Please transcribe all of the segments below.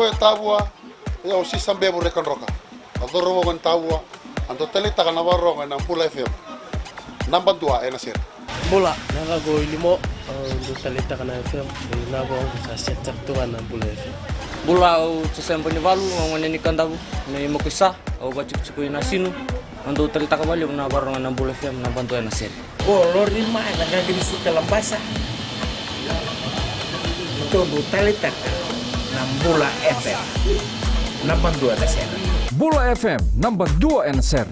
e tabua e o si sambe mo rekan roka. Adoro mo kon tabua ando tele taka na waronga na Pula FM. Namba 2 e na sir. Bula na go ilimo do tele taka na FM na go sa sector to na Pula FM. Bula o tsempo ni valu ngone ni kandabu me mo kisa o ba chiko na sinu ando tele taka bali na waronga na Pula FM na bantu na sir. Oh lorima na gagini suka lambasa. Ito do tele taka na Bula FM. Number 2 na sir. Bula FM number 2 na sir.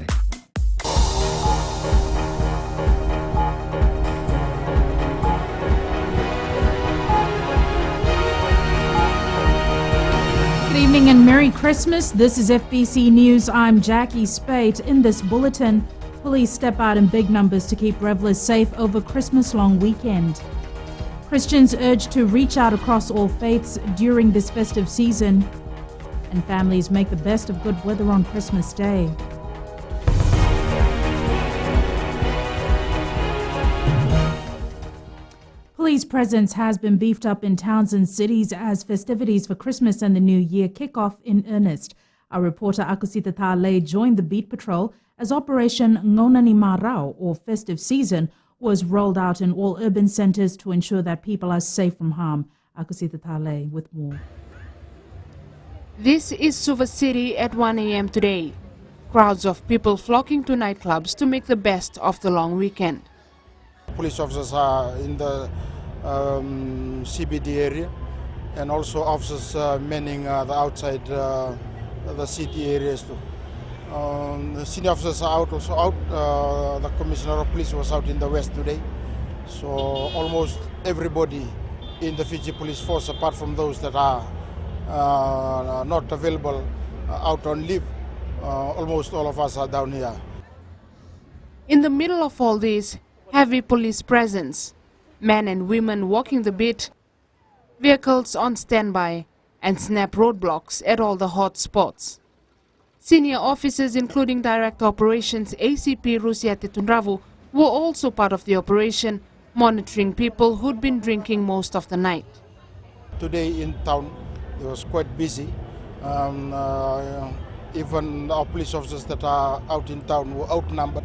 Good evening and Merry Christmas. This is FBC News. I'm Jackie Spate. In this bulletin, police step out in big numbers to keep revelers safe over Christmas long weekend. Christians urged to reach out across all faiths during this festive season. And families make the best of good weather on Christmas Day. Police presence has been beefed up in towns and cities as festivities for Christmas and the New Year kick off in earnest. Our reporter Akusita Thale joined the beat patrol as Operation Ngonani Marau, or festive season, was rolled out in all urban centres to ensure that people are safe from harm. Akusita Thale with more. This is Suva City at 1 a.m. today. Crowds of people flocking to nightclubs to make the best of the long weekend. Police officers are in the CBD area and also officers manning the outside the city areas too. The senior officers are also out. The commissioner of police was out in the west today. So almost everybody in the Fiji police force, apart from those that are not available out on leave, almost all of us are down here. In the middle of all this, heavy police presence, men and women walking the beat, vehicles on standby, and snap roadblocks at all the hot spots. Senior officers, including Director Operations ACP Rusiate Tunravu, were also part of the operation, monitoring people who'd been drinking most of the night. Today in town, it was quite busy. Even our police officers that are out in town were outnumbered,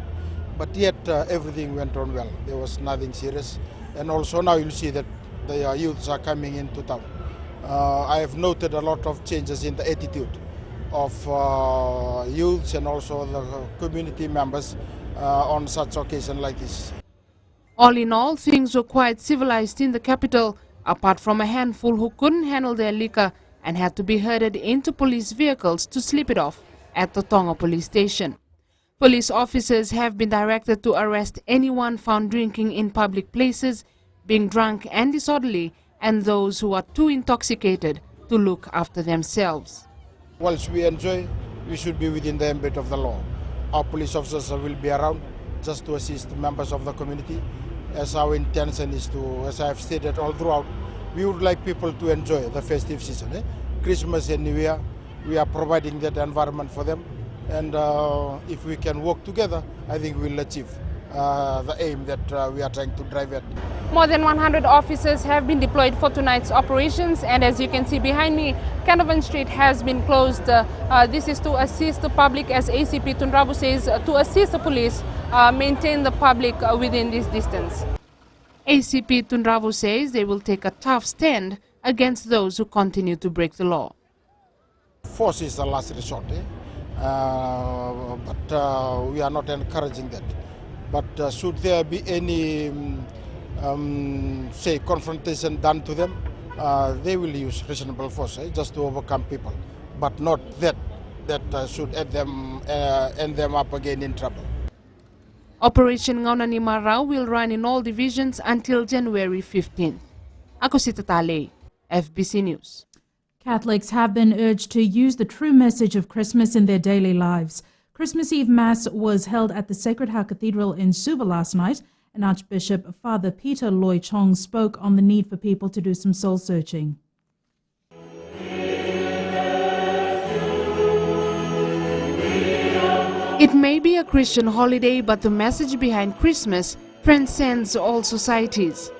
but yet everything went on well. There was nothing serious. And also now you'll see that the youths are coming into town. I have noted a lot of changes in the attitude of youths and also the community members on such occasion like this. All in all, things were quite civilized in the capital, apart from a handful who couldn't handle their liquor and had to be herded into police vehicles to sleep it off at the Tonga police station. Police officers have been directed to arrest anyone found drinking in public places, being drunk and disorderly, and those who are too intoxicated to look after themselves. Whilst we enjoy, we should be within the ambit of the law. Our police officers will be around just to assist members of the community, as our intention is to, as I have stated all throughout, we would like people to enjoy the festive season. Christmas and New Year, we are providing that environment for them. And if we can work together, I think we'll achieve the aim that we are trying to drive at. More than 100 officers have been deployed for tonight's operations, and as you can see behind me, Canavan Street has been closed. This is to assist the public, as ACP Tunravu says, to assist the police maintain the public within this distance. ACP Tunravu says they will take a tough stand against those who continue to break the law. Force is the last resort. But we are not encouraging that. But should there be any, say, confrontation done to them, they will use reasonable force just to overcome people, but not that should end them up again in trouble. Operation Ngonani Marau will run in all divisions until January 15th. Akusita Thale, FBC News. Catholics have been urged to use the true message of Christmas in their daily lives. Christmas Eve Mass was held at the Sacred Heart Cathedral in Suva last night, and Archbishop Father Peter Loy Chong spoke on the need for people to do some soul searching. It may be a Christian holiday, but the message behind Christmas transcends all societies.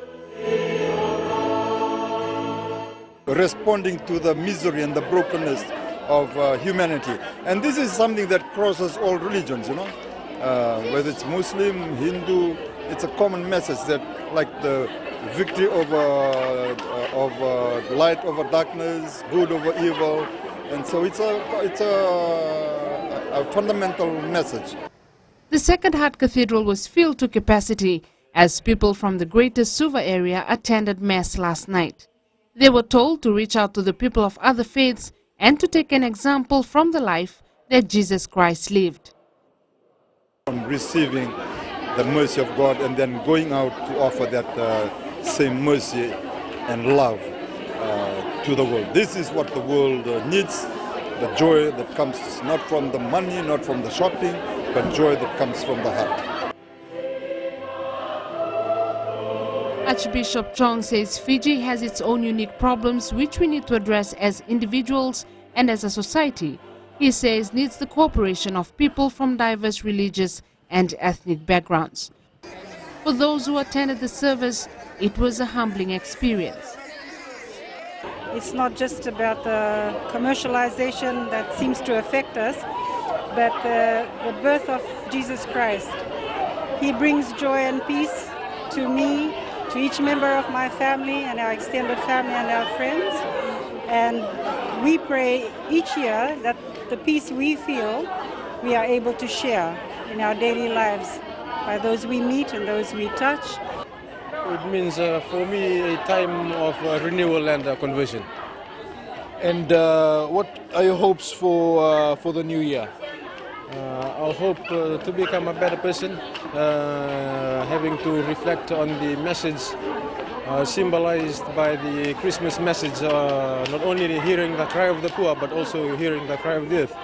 responding to the misery and the brokenness of humanity. And this is something that crosses all religions, whether it's Muslim, Hindu, it's a common message that like the victory over light over darkness, good over evil, and so it's a fundamental message. The Sacred Heart Cathedral was filled to capacity as people from the greater Suva area attended Mass last night. They were told to reach out to the people of other faiths and to take an example from the life that Jesus Christ lived. Receiving the mercy of God and then going out to offer that same mercy and love to the world. This is what the world needs, the joy that comes not from the money, not from the shopping, but joy that comes from the heart. Archbishop Chong says Fiji has its own unique problems which we need to address as individuals and as a society. He says needs the cooperation of people from diverse religious and ethnic backgrounds. For those who attended the service, it was a humbling experience. It's not just about the commercialization that seems to affect us, but the birth of Jesus Christ. He brings joy and peace to me, to each member of my family and our extended family and our friends. And we pray each year that the peace we feel, we are able to share in our daily lives by those we meet and those we touch. It means for me a time of renewal and conversion. And what are your hopes for the new year? I hope to become a better person, having to reflect on the message symbolized by the Christmas message, not only hearing the cry of the poor, but also hearing the cry of the earth.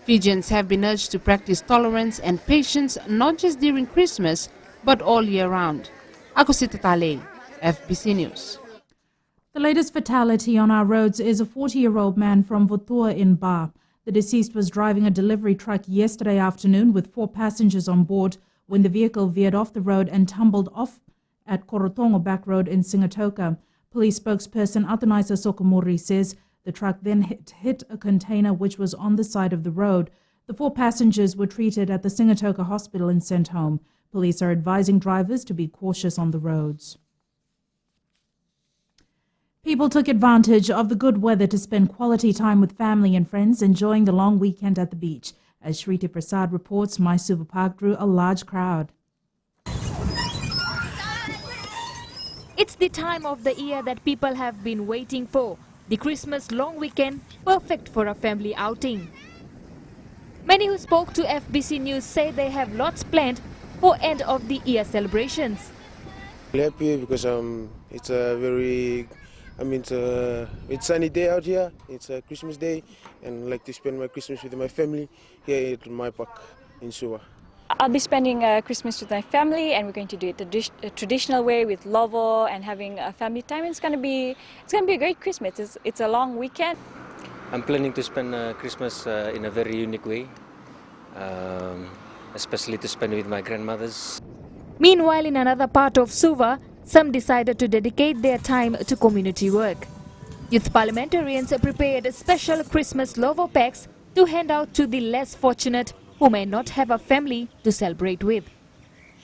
Fijians have been urged to practice tolerance and patience not just during Christmas, but all year round. Ako si Tatale, FBC News. The latest fatality on our roads is a 40-year-old man from Votua in Ba. The deceased was driving a delivery truck yesterday afternoon with 4 passengers on board when the vehicle veered off the road and tumbled off at Korotongo Back Road in Singatoka. Police spokesperson Atanaisa Sokomori says the truck then hit a container which was on the side of the road. The 4 passengers were treated at the Singatoka Hospital and sent home. Police are advising drivers to be cautious on the roads. People took advantage of the good weather to spend quality time with family and friends, enjoying the long weekend at the beach. As Shriti Prasad reports, Mysore Park drew a large crowd. It's the time of the year that people have been waiting for. The Christmas long weekend, perfect for a family outing. Many who spoke to FBC News say they have lots planned for end of the year celebrations. Happy because it's a very, it's sunny day out here. It's a Christmas day, and I like to spend my Christmas with my family here at my park in Suva. I'll be spending Christmas with my family, and we're going to do it the traditional way with lovo and having a family time. It's gonna be a great Christmas. It's a long weekend. I'm planning to spend Christmas in a very unique way, especially to spend with my grandmothers. Meanwhile, in another part of Suva, some decided to dedicate their time to community work. Youth parliamentarians prepared special Christmas lovo packs to hand out to the less fortunate who may not have a family to celebrate with.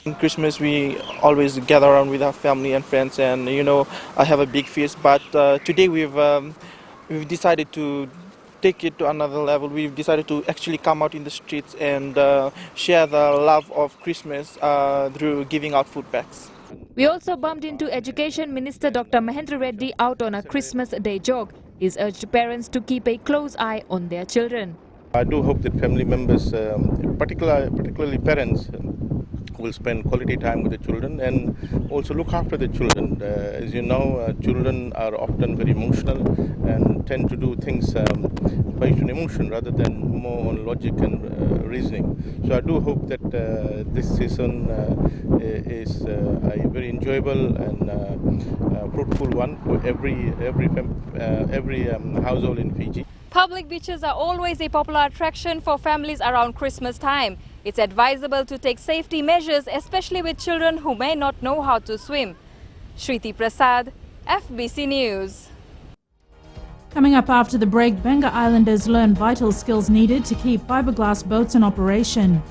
On Christmas, we always gather around with our family and friends, and I have a big feast. But today we've decided to take it to another level. We've decided to actually come out in the streets and share the love of Christmas through giving out food packs. We also bumped into Education Minister Dr. Mahendra Reddy out on a Christmas Day jog. He's urged parents to keep a close eye on their children. I do hope that family members, particularly parents, will spend quality time with the children and also look after the children. As you know, children are often very emotional and tend to do things based on emotion rather than more on logic and reasoning. So I do hope that this season is a very enjoyable and fruitful one for every household in Fiji. Public beaches are always a popular attraction for families around Christmas time. It's advisable to take safety measures, especially with children who may not know how to swim. Shriti Prasad, FBC News. Coming up after the break, Benga Islanders learn vital skills needed to keep fiberglass boats in operation.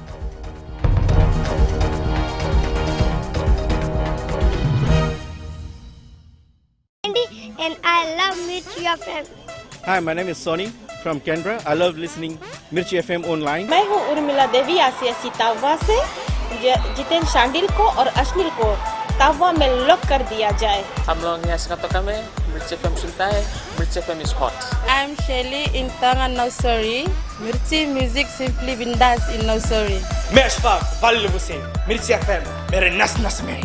And I love Mirchi FM. Hi, my name is Sonny from Canberra. I love listening Mirchi FM online. मैं हूँ उर्मिला देवी आसियासी तावा से जितेन शांडिल को और अश्निल को तावा में lock कर दिया जाए. हम लोग यहाँ से कतो कमे Mirchi FM सुनता है. Mirchi FM is hot. I'm Shelly in Tanga Nursery. Mirchi music simply bindas in nursery. मैं अशफाक वालिल हुसैन Mirchi FM मेरे नस नस में.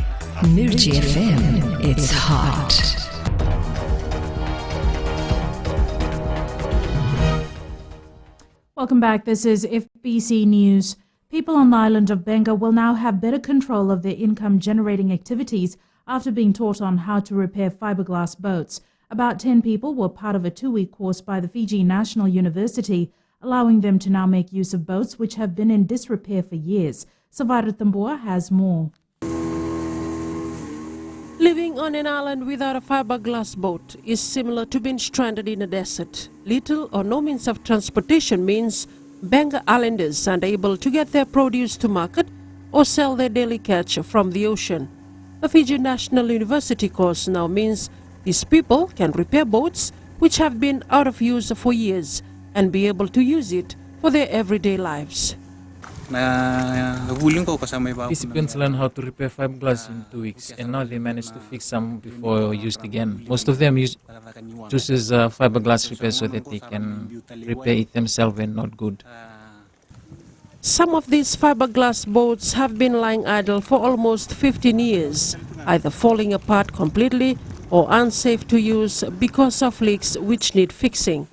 Mirchi FM, it's hot. Welcome back. This is FBC News. People on the island of Benga will now have better control of their income-generating activities after being taught on how to repair fiberglass boats. About 10 people were part of a 2-week course by the Fiji National University, allowing them to now make use of boats which have been in disrepair for years. Savara Tambua has more. Living on an island without a fiberglass boat is similar to being stranded in a desert. Little or no means of transportation means Benga Islanders are unable to get their produce to market or sell their daily catch from the ocean. The Fiji National University course now means these people can repair boats which have been out of use for years and be able to use it for their everyday lives. Participants learn how to repair fiberglass in 2 weeks, and now they managed to fix some before used again. Most of them chooses fiberglass repair so that they can repair it themselves when not good. Some of these fiberglass boats have been lying idle for almost 15 years, either falling apart completely or unsafe to use because of leaks which need fixing.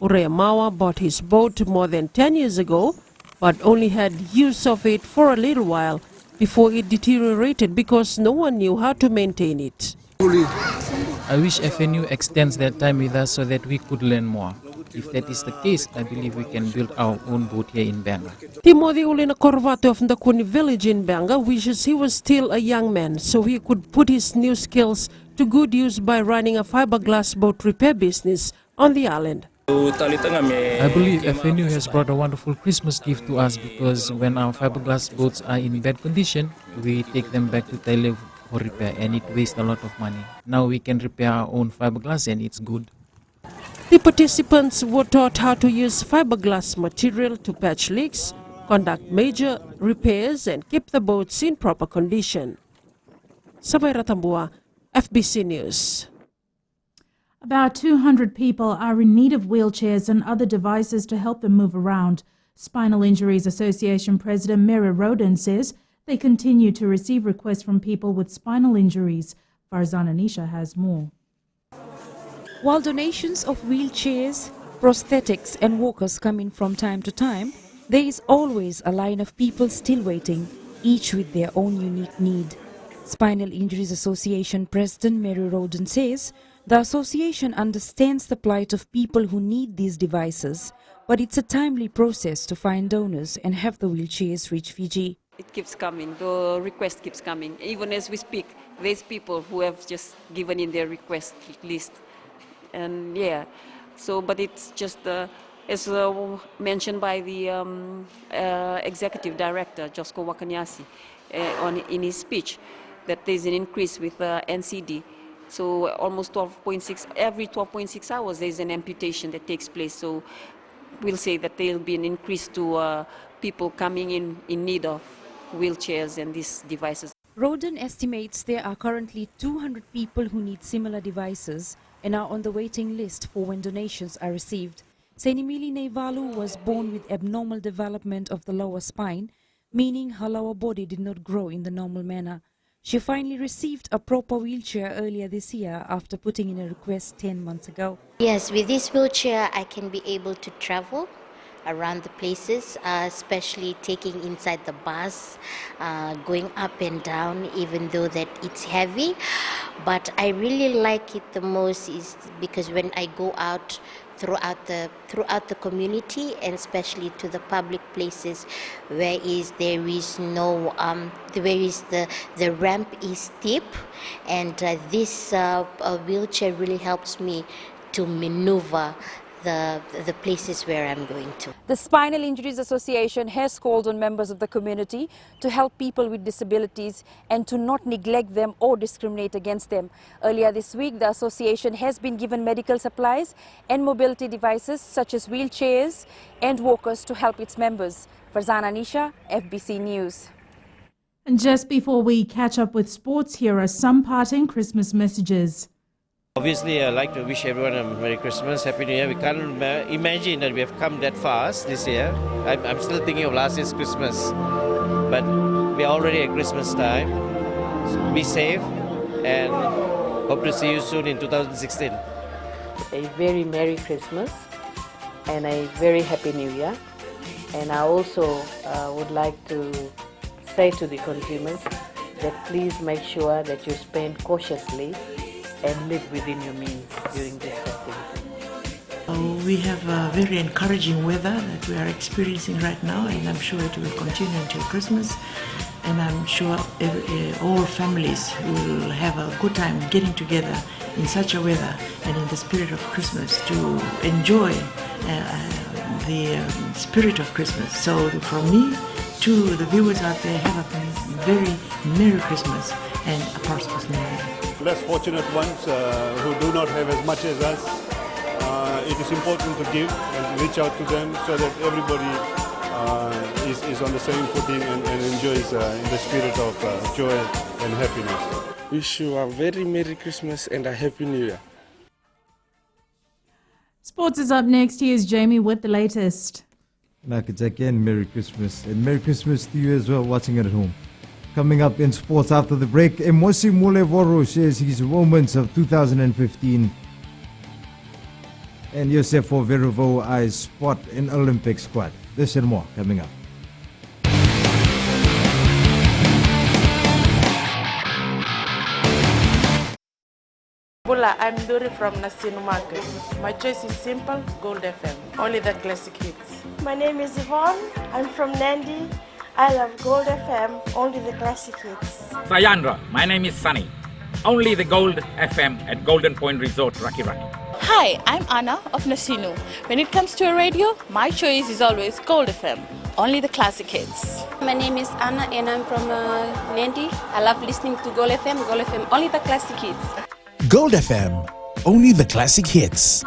Urea Mawa bought his boat more than 10 years ago, but only had use of it for a little while before it deteriorated because no one knew how to maintain it. I wish FNU extends their time with us so that we could learn more. If that is the case, I believe we can build our own boat here in Benga. Timothy Ulina Korvato of the Kuni village in Benga wishes he was still a young man so he could put his new skills to good use by running a fiberglass boat repair business on the island. I believe FNU has brought a wonderful Christmas gift to us because when our fiberglass boats are in bad condition, we take them back to Thailand for repair and it wastes a lot of money. Now we can repair our own fiberglass and it's good. The participants were taught how to use fiberglass material to patch leaks, conduct major repairs and keep the boats in proper condition. Sabaira Tambua, FBC News. About 200 people are in need of wheelchairs and other devices to help them move around. Spinal Injuries Association President Mary Roden says they continue to receive requests from people with spinal injuries. Farzan Anisha has more. While donations of wheelchairs, prosthetics and walkers come in from time to time, there is always a line of people still waiting, each with their own unique need. Spinal Injuries Association President Mary Roden says the association understands the plight of people who need these devices, but it's a timely process to find donors and have the wheelchairs reach Fiji. It keeps coming, the request keeps coming. Even as we speak, there's people who have just given in their request list. And yeah, so, but it's just, as mentioned by the Executive Director, Josko Wakanyasi, in his speech, that there's an increase with NCD. So almost 12.6, every 12.6 hours there's an amputation that takes place. So we'll say that there'll be an increase to people coming in need of wheelchairs and these devices. Roden estimates there are currently 200 people who need similar devices and are on the waiting list for when donations are received. Senimili Neivalu was born with abnormal development of the lower spine, meaning her lower body did not grow in the normal manner. She finally received a proper wheelchair earlier this year after putting in a request 10 months ago. Yes, with this wheelchair I can be able to travel around the places, especially taking inside the bus, going up and down, even though that it's heavy. But I really like it the most is because when I go out throughout the community and especially to the public places where there is no the ramp is steep, and this wheelchair really helps me to maneuver the places where I'm going to. The Spinal Injuries Association has called on members of the community to help people with disabilities and to not neglect them or discriminate against them. Earlier this week, the association has been given medical supplies and mobility devices such as wheelchairs and walkers to help its members. Farzana Nisha, FBC News. And just before we catch up with sports, here are some parting Christmas messages. Obviously, I'd like to wish everyone a Merry Christmas, Happy New Year. We can't imagine that we have come that fast this year. I'm still thinking of last year's Christmas, but we're already at Christmas time. So be safe and hope to see you soon in 2016. A very Merry Christmas and a very Happy New Year. And I also would like to say to the consumers that please make sure that you spend cautiously and live within your means during this festivity. We have a very encouraging weather that we are experiencing right now, and I'm sure it will continue until Christmas. And I'm sure all families will have a good time getting together in such a weather and in the spirit of Christmas to enjoy the spirit of Christmas. So from me to the viewers out there, have a very Merry Christmas and a prosperous New Year. Less fortunate ones who do not have as much as us, it is important to give and reach out to them so that everybody is on the same footing and enjoys in the spirit of joy and happiness. Wish you a very Merry Christmas and a Happy New Year. Sports is up next. Here's Jamie with the latest. It's again Merry Christmas, and Merry Christmas to you as well watching at home. Coming up in sports after the break, Emosi Mulevoro shares his moments of 2015. And Yosefo Verovo eyes spot in Olympic squad. This and more coming up. I'm Dori from Nasinu Market. My choice is simple, Gold FM. Only the classic hits. My name is Yvonne. I'm from Nandi. I love Gold FM, only the classic hits. Sayandra, my name is Sunny. Only the Gold FM at Golden Point Resort, Raki Raki. Hi, I'm Anna of Nasinu. When it comes to a radio, my choice is always Gold FM, only the classic hits. My name is Anna and I'm from Nandi. I love listening to Gold FM, only the classic hits. Gold FM, only the classic hits.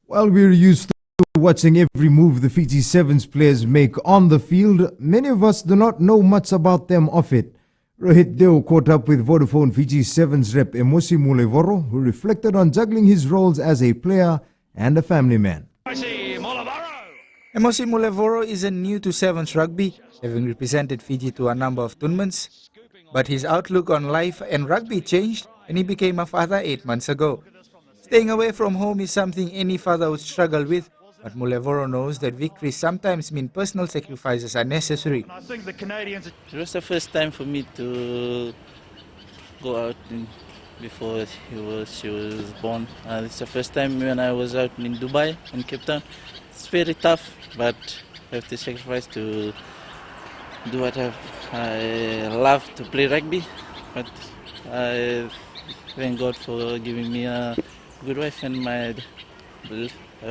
While we're used to watching every move the Fiji Sevens players make on the field, many of us do not know much about them off it. Rohit Deo caught up with Vodafone Fiji Sevens rep Emosi Mulevoro, who reflected on juggling his roles as a player and a family man. Emosi Mulevoro isn't new to Sevens rugby, having represented Fiji to a number of tournaments. But his outlook on life and rugby changed when he became a father 8 months ago. Staying away from home is something any father would struggle with, but Mulevoro knows that victories sometimes mean personal sacrifices are necessary. I think the Canadians... It was the first time for me to go out before she was born. It's the first time when I was out in Dubai, in Cape Town. It's very tough, but I have to sacrifice to do what I love, to play rugby. But I thank God for giving me a good wife, and I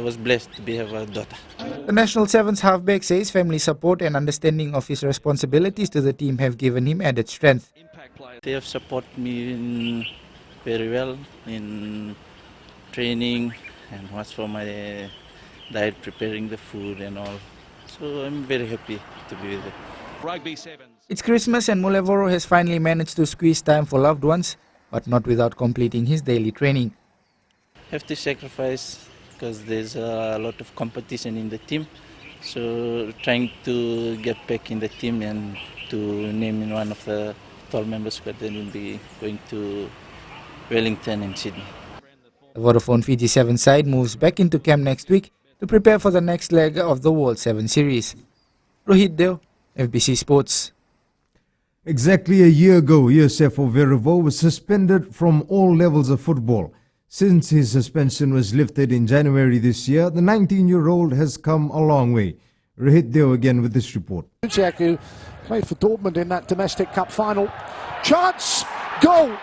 was blessed to have a daughter. The National Sevens halfback says family support and understanding of his responsibilities to the team have given him added strength. They have supported me very well in training and what's for my diet, preparing the food and all. So I'm very happy to be with them. Rugby Sevens. It's Christmas and Mulevoro has finally managed to squeeze time for loved ones, but not without completing his daily training. Have to sacrifice because there's a lot of competition in the team. So trying to get back in the team and to name in one of the 12 member squad, then we'll be going to Wellington and Sydney. The Vodafone Fiji 7 side moves back into camp next week to prepare for the next leg of the World 7 Series. Rohit Deo, FBC Sports. Exactly a year ago, Yosefo Verovo was suspended from all levels of football. Since his suspension was lifted in January this year, the 19-year-old has come a long way. Rohit Deo again with this report. Luchaku Played for Dortmund in that domestic cup final. Chance! Goal!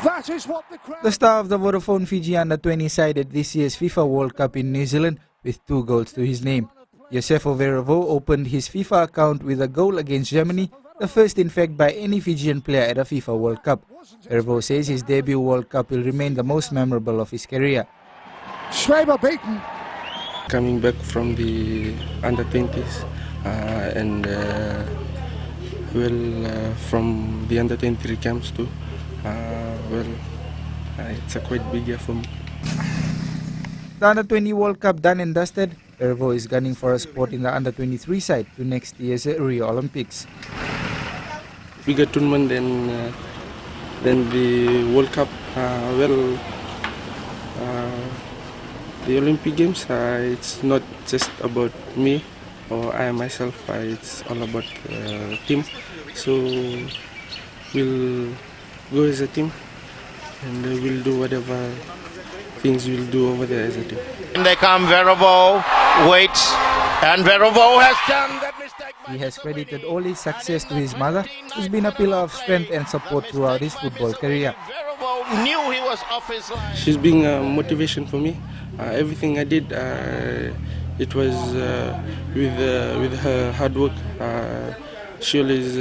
That is what the crowd... The star of the Vodafone Fiji under-20 side at this year's FIFA World Cup in New Zealand with 2 goals to his name. Josefo Verevo opened his FIFA account with a goal against Germany, the first in fact by any Fijian player at a FIFA World Cup. Verevo says his debut World Cup will remain the most memorable of his career. Schreiber beaten. Coming back from the under-20s from the under-23 camps too. It's a quite big year for me. The Under-20 World Cup done and dusted, Verevo is gunning for a spot in the Under-23 side to next year's Rio Olympics. Bigger tournament than the World Cup. The Olympic Games, it's not just about me or I myself, it's all about the team. So we'll go as a team and we'll do whatever things we'll do over there as a team. And they come, Verevo waits, and Verevo has done that mistake. He has credited all his success to his mother, who's been a pillar of strength and support throughout his football career. Verevo knew he was off his line. She's been a motivation for me. Everything I did, it was with her hard work. She always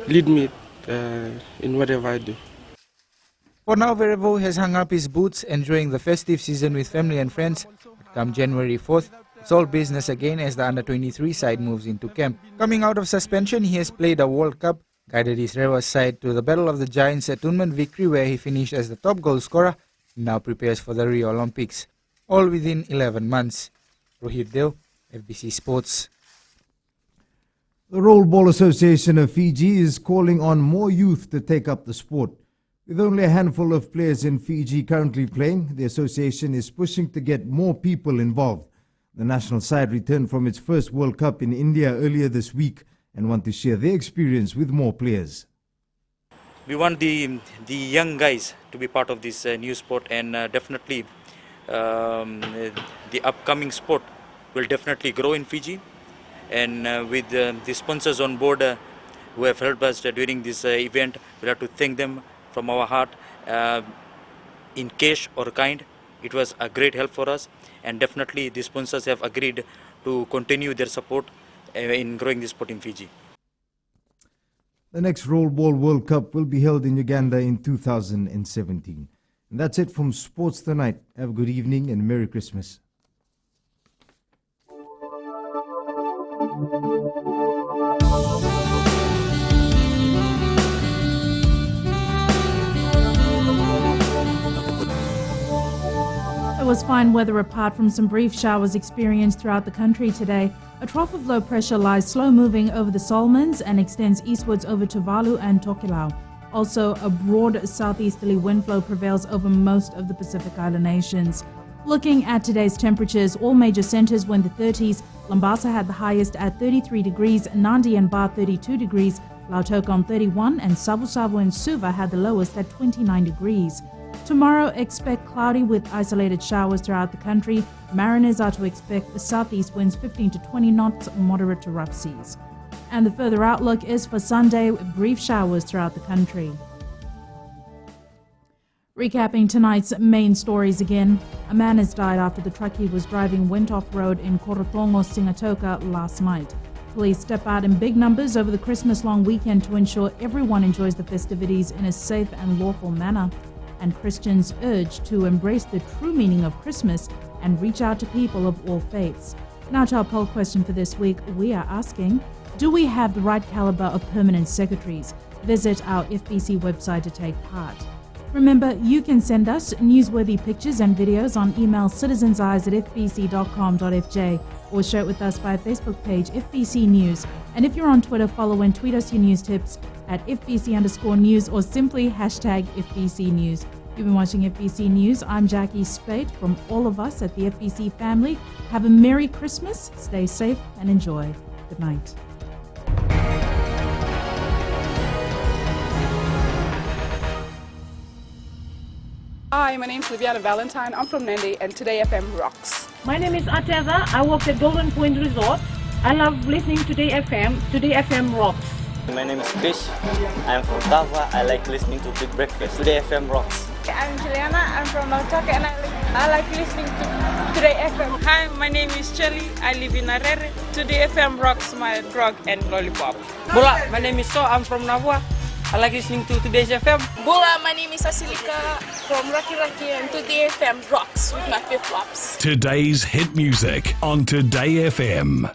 lead me in whatever I do. For now, Verevo has hung up his boots, enjoying the festive season with family and friends. But come January 4th, it's all business again as the Under-23 side moves into camp. Coming out of suspension, he has played a World Cup, guided his Rewa side to the Battle of the Giants at tournament victory where he finished as the top goal scorer, and now prepares for the Rio Olympics. All within 11 months. Rohit Deo, FBC Sports. The Rollball Association of Fiji is calling on more youth to take up the sport. With only a handful of players in Fiji currently playing, the association is pushing to get more people involved. The national side returned from its first World Cup in India earlier this week and want to share their experience with more players. We want the young guys to be part of this new sport, and definitely the upcoming sport will definitely grow in Fiji. And with the sponsors on board who have helped us during this event, we'll have to thank them from our heart. In cash or kind, it was a great help for us, and definitely the sponsors have agreed to continue their support in growing this sport in Fiji. The next Rollball World Cup will be held in Uganda in 2017. And that's it from Sports Tonight. Have a good evening and Merry Christmas. It was fine weather apart from some brief showers experienced throughout the country today. A trough of low pressure lies slow moving over the Solomons and extends eastwards over Tuvalu and Tokelau. Also, a broad southeasterly wind flow prevails over most of the Pacific Island nations. Looking at today's temperatures, all major centers were in the 30s. Lambasa had the highest at 33 degrees, Nandi and Ba 32 degrees, Lautoka on 31, and Savu and Suva had the lowest at 29 degrees. Tomorrow, expect cloudy with isolated showers throughout the country. Mariners are to expect southeast winds 15 to 20 knots, moderate to rough seas. And the further outlook is for Sunday, brief showers throughout the country. Recapping tonight's main stories again. A man has died after the truck he was driving went off road in Korotongo, Singatoka last night. Police step out in big numbers over the Christmas long weekend to ensure everyone enjoys the festivities in a safe and lawful manner. And Christians urged to embrace the true meaning of Christmas and reach out to people of all faiths. Now to our poll question for this week, we are asking, do we have the right caliber of permanent secretaries? Visit our FBC website to take part. Remember, you can send us newsworthy pictures and videos on email citizenseyes@fbc.com.fj or share it with us via Facebook page FBC News. And if you're on Twitter, follow and tweet us your news tips at FBC_news or simply hashtag FBC News. You've been watching FBC News. I'm Jackie Spate. From all of us at the FBC family, have a Merry Christmas, stay safe and enjoy. Good night. Hi, my name's Liviana Valentine. I'm from Nandi and Today FM rocks. My name is Ateva. I work at Golden Point Resort. I love listening to Today FM. Today FM rocks. My name is Krish. I'm from Tava. I like listening to Big Breakfast. Today FM rocks. I'm Juliana. I'm from Lautaka and I like listening to Today FM. Hi, my name is Chelly. I live in Arere. Today FM rocks my drug and lollipop. Bula, my name is So. I'm from Navua. I like listening to Today's FM. Bula, my name is Asilika from Raki and Today FM rocks with my flip-flops. Today's hit music on Today FM.